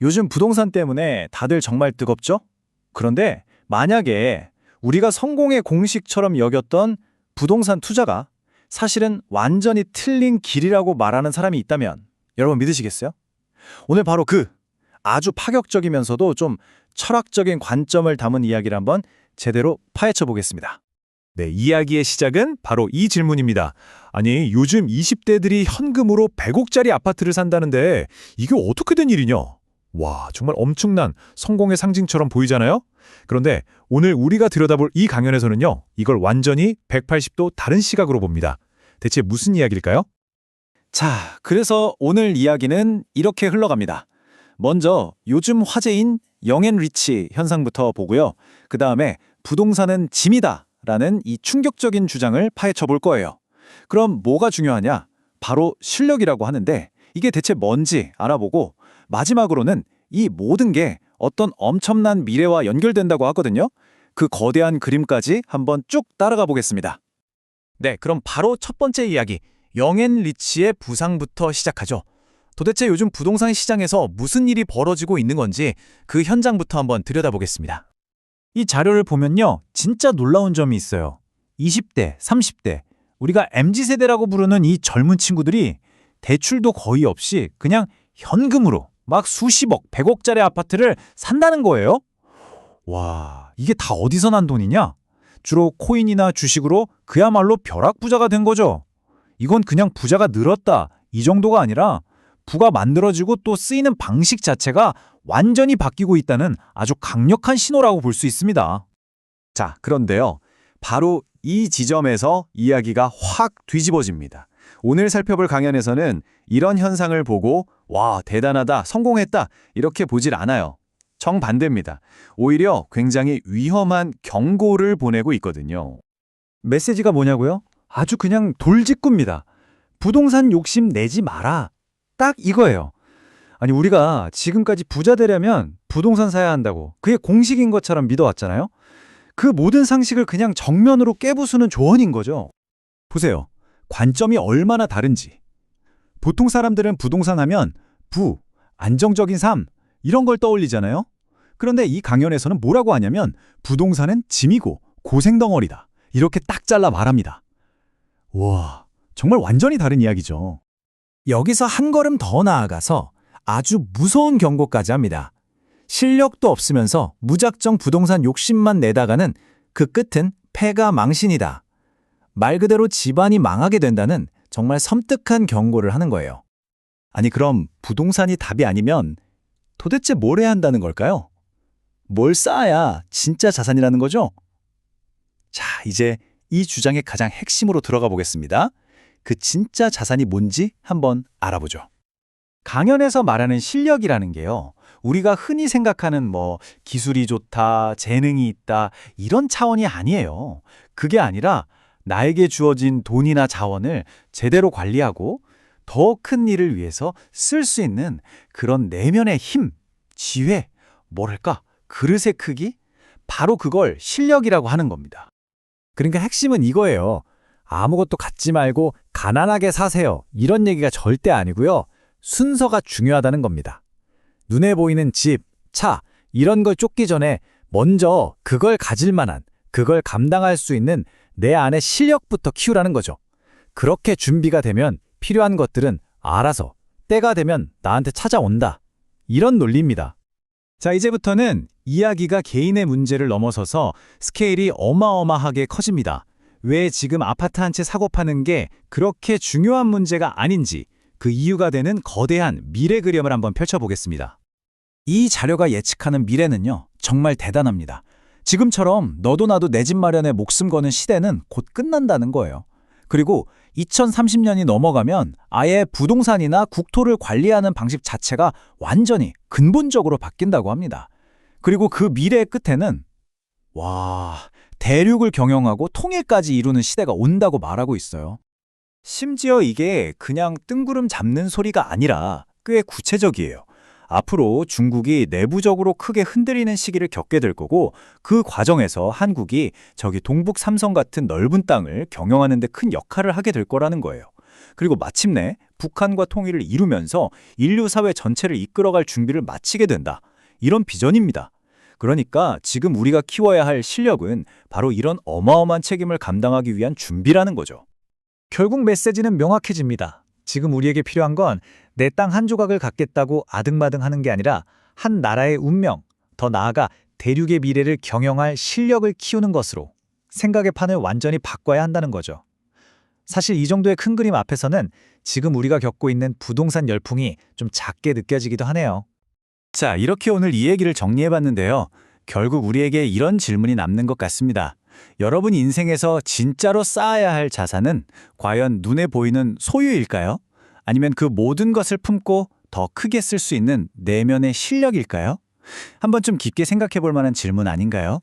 요즘 부동산 때문에 다들 정말 뜨겁죠? 그런데 만약에 우리가 성공의 공식처럼 여겼던 부동산 투자가 사실은 완전히 틀린 길이라고 말하는 사람이 있다면 여러분 믿으시겠어요? 오늘 바로 그 아주 파격적이면서도 좀 철학적인 관점을 담은 이야기를 한번 제대로 파헤쳐 보겠습니다. 네, 이야기의 시작은 바로 이 질문입니다. 아니, 요즘 20대들이 현금으로 100억짜리 아파트를 산다는데 이게 어떻게 된 일이냐? 와, 정말 엄청난 성공의 상징처럼 보이잖아요? 그런데 오늘 우리가 들여다볼 이 강연에서는요, 이걸 완전히 180도 다른 시각으로 봅니다. 대체 무슨 이야기일까요? 자, 그래서 오늘 이야기는 이렇게 흘러갑니다. 먼저 요즘 화제인 영앤리치 현상부터 보고요. 그 다음에 부동산은 짐이다 라는 이 충격적인 주장을 파헤쳐 볼 거예요. 그럼 뭐가 중요하냐? 바로 실력이라고 하는데 이게 대체 뭔지 알아보고 마지막으로는 이 모든 게 어떤 엄청난 미래와 연결된다고 하거든요. 그 거대한 그림까지 한번 쭉 따라가 보겠습니다. 네, 그럼 바로 첫 번째 이야기, 영앤리치의 부상부터 시작하죠. 도대체 요즘 부동산 시장에서 무슨 일이 벌어지고 있는 건지 그 현장부터 한번 들여다보겠습니다. 이 자료를 보면요, 진짜 놀라운 점이 있어요. 20대, 30대, 우리가 MZ세대라고 부르는 이 젊은 친구들이 대출도 거의 없이 그냥 현금으로 막 수십억, 100억짜리 아파트를 산다는 거예요. 와, 이게 다 어디서 난 돈이냐? 주로 코인이나 주식으로 그야말로 벼락부자가 된 거죠. 이건 그냥 부자가 늘었다, 이 정도가 아니라 부가 만들어지고 또 쓰이는 방식 자체가 완전히 바뀌고 있다는 아주 강력한 신호라고 볼 수 있습니다. 자, 그런데요. 바로 이 지점에서 이야기가 확 뒤집어집니다. 오늘 살펴볼 강연에서는 이런 현상을 보고 와, 대단하다, 성공했다 이렇게 보질 않아요. 정반대입니다. 오히려 굉장히 위험한 경고를 보내고 있거든요. 메시지가 뭐냐고요? 아주 그냥 돌직구입니다. 부동산 욕심 내지 마라. 딱 이거예요. 아니, 우리가 지금까지 부자 되려면 부동산 사야 한다고 그게 공식인 것처럼 믿어왔잖아요. 그 모든 상식을 그냥 정면으로 깨부수는 조언인 거죠. 보세요. 관점이 얼마나 다른지. 보통 사람들은 부동산 하면 부, 안정적인 삶 이런 걸 떠올리잖아요. 그런데 이 강연에서는 뭐라고 하냐면 부동산은 짐이고 고생덩어리다. 이렇게 딱 잘라 말합니다. 와, 정말 완전히 다른 이야기죠. 여기서 한 걸음 더 나아가서 아주 무서운 경고까지 합니다. 실력도 없으면서 무작정 부동산 욕심만 내다가는 그 끝은 패가 망신이다. 말 그대로 집안이 망하게 된다는 정말 섬뜩한 경고를 하는 거예요. 아니, 그럼 부동산이 답이 아니면 도대체 뭘 해야 한다는 걸까요? 뭘 쌓아야 진짜 자산이라는 거죠? 자, 이제 이 주장의 가장 핵심으로 들어가 보겠습니다. 그 진짜 자산이 뭔지 한번 알아보죠. 강연에서 말하는 실력이라는 게요, 우리가 흔히 생각하는 기술이 좋다, 재능이 있다 이런 차원이 아니에요. 그게 아니라 나에게 주어진 돈이나 자원을 제대로 관리하고 더 큰 일을 위해서 쓸 수 있는 그런 내면의 힘, 지혜, 뭐랄까, 그릇의 크기? 바로 그걸 실력이라고 하는 겁니다. 그러니까 핵심은 이거예요. 아무것도 갖지 말고 가난하게 사세요. 이런 얘기가 절대 아니고요. 순서가 중요하다는 겁니다. 눈에 보이는 집, 차 이런 걸 쫓기 전에 먼저 그걸 가질 만한, 그걸 감당할 수 있는 내 안의 실력부터 키우라는 거죠. 그렇게 준비가 되면 필요한 것들은 알아서 때가 되면 나한테 찾아온다. 이런 논리입니다. 자, 이제부터는 이야기가 개인의 문제를 넘어서서 스케일이 어마어마하게 커집니다. 왜 지금 아파트 한 채 사고 파는 게 그렇게 중요한 문제가 아닌지 그 이유가 되는 거대한 미래 그림을 한번 펼쳐보겠습니다. 이 자료가 예측하는 미래는요, 정말 대단합니다. 지금처럼 너도 나도 내 집 마련에 목숨 거는 시대는 곧 끝난다는 거예요. 그리고 2030년이 넘어가면 아예 부동산이나 국토를 관리하는 방식 자체가 완전히 근본적으로 바뀐다고 합니다. 그리고 그 미래의 끝에는 대륙을 경영하고 통일까지 이루는 시대가 온다고 말하고 있어요. 심지어 이게 그냥 뜬구름 잡는 소리가 아니라 꽤 구체적이에요. 앞으로 중국이 내부적으로 크게 흔들리는 시기를 겪게 될 거고 그 과정에서 한국이 저기 동북 삼성 같은 넓은 땅을 경영하는 데 큰 역할을 하게 될 거라는 거예요. 그리고 마침내 북한과 통일을 이루면서 인류 사회 전체를 이끌어갈 준비를 마치게 된다. 이런 비전입니다. 그러니까 지금 우리가 키워야 할 실력은 바로 이런 어마어마한 책임을 감당하기 위한 준비라는 거죠. 결국 메시지는 명확해집니다. 지금 우리에게 필요한 건 내 땅 한 조각을 갖겠다고 아등바등 하는 게 아니라 한 나라의 운명, 더 나아가 대륙의 미래를 경영할 실력을 키우는 것으로 생각의 판을 완전히 바꿔야 한다는 거죠. 사실 이 정도의 큰 그림 앞에서는 지금 우리가 겪고 있는 부동산 열풍이 좀 작게 느껴지기도 하네요. 자, 이렇게 오늘 이 얘기를 정리해봤는데요. 결국 우리에게 이런 질문이 남는 것 같습니다. 여러분 인생에서 진짜로 쌓아야 할 자산은 과연 눈에 보이는 소유일까요? 아니면 그 모든 것을 품고 더 크게 쓸 수 있는 내면의 실력일까요? 한번 좀 깊게 생각해 볼 만한 질문 아닌가요?